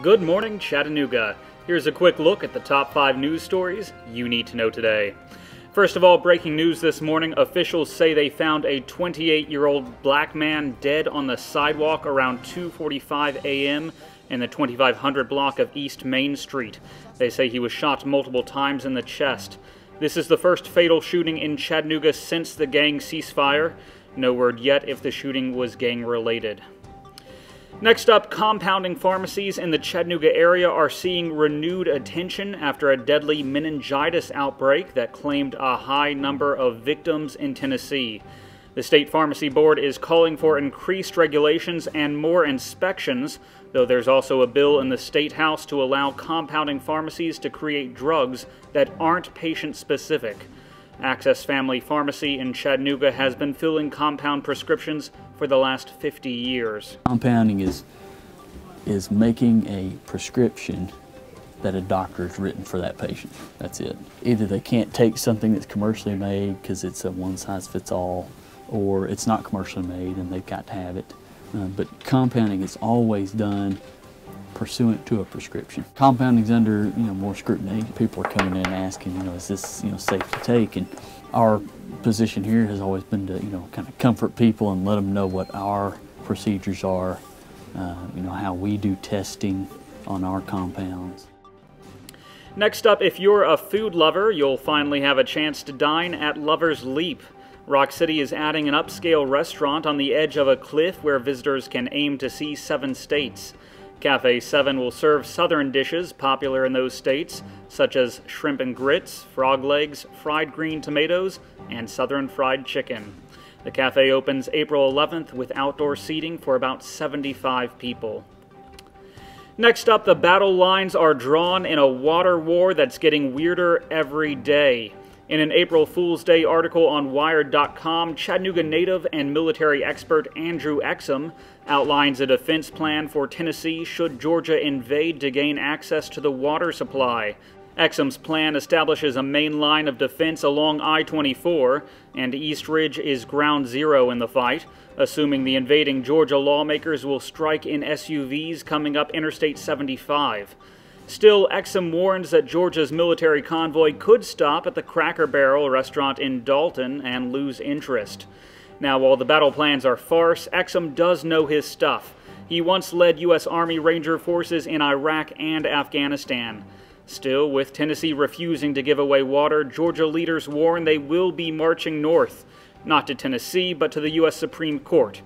Good morning, Chattanooga. Here's a quick look at the top 5 news stories you need to know today. First of all, breaking news this morning, officials say they found a 28-year-old black man dead on the sidewalk around 2:45 a.m. in the 2500 block of East Main Street. They say he was shot multiple times in the chest. This is the first fatal shooting in Chattanooga since the gang ceasefire. No word yet if the shooting was gang-related. Next up, compounding pharmacies in the Chattanooga area are seeing renewed attention after a deadly meningitis outbreak that claimed a high number of victims in Tennessee. The State Pharmacy Board is calling for increased regulations and more inspections, though there's also a bill in the State House to allow compounding pharmacies to create drugs that aren't patient-specific. Access Family Pharmacy in Chattanooga has been filling compound prescriptions for the last 50 years. Compounding is making a prescription that a doctor has written for that patient. That's it. Either they can't take something that's commercially made because it's a one-size-fits-all, or it's not commercially made and they've got to have it. But compounding is always done pursuant to a prescription. Compounding's under more scrutiny. People are coming in and asking, is this safe to take? And our position here has always been to kind of comfort people and let them know what our procedures are, how we do testing on our compounds. Next up, if you're a food lover, you'll finally have a chance to dine at Lover's Leap. Rock City is adding an upscale restaurant on the edge of a cliff where visitors can aim to see 7 states. Cafe 7 will serve southern dishes popular in those states, such as shrimp and grits, frog legs, fried green tomatoes, and southern fried chicken. The cafe opens April 11th with outdoor seating for about 75 people. Next up, the battle lines are drawn in a water war that's getting weirder every day. In an April Fool's Day article on Wired.com, Chattanooga native and military expert Andrew Exum outlines a defense plan for Tennessee should Georgia invade to gain access to the water supply. Exum's plan establishes a main line of defense along I-24, and East Ridge is ground zero in the fight, assuming the invading Georgia lawmakers will strike in SUVs coming up Interstate 75. Still, Exum warns that Georgia's military convoy could stop at the Cracker Barrel restaurant in Dalton and lose interest. Now, while the battle plans are farce, Exum does know his stuff. He once led U.S. Army Ranger forces in Iraq and Afghanistan. Still, with Tennessee refusing to give away water, Georgia leaders warn they will be marching north. Not to Tennessee, but to the U.S. Supreme Court.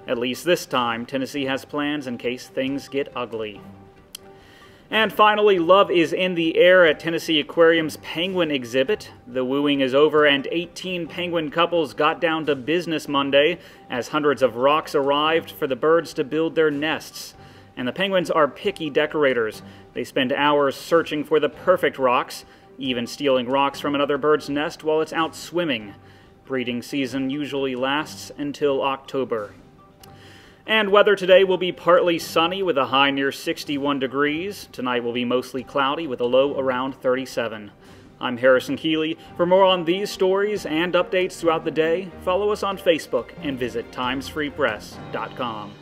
At least this time, Tennessee has plans in case things get ugly. And finally, love is in the air at Tennessee Aquarium's penguin exhibit. The wooing is over and 18 penguin couples got down to business Monday as hundreds of rocks arrived for the birds to build their nests. And the penguins are picky decorators. They spend hours searching for the perfect rocks, even stealing rocks from another bird's nest while it's out swimming. Breeding season usually lasts until October. And weather today will be partly sunny with a high near 61 degrees. Tonight will be mostly cloudy with a low around 37. I'm Harrison Keeley. For more on these stories and updates throughout the day, follow us on Facebook and visit timesfreepress.com.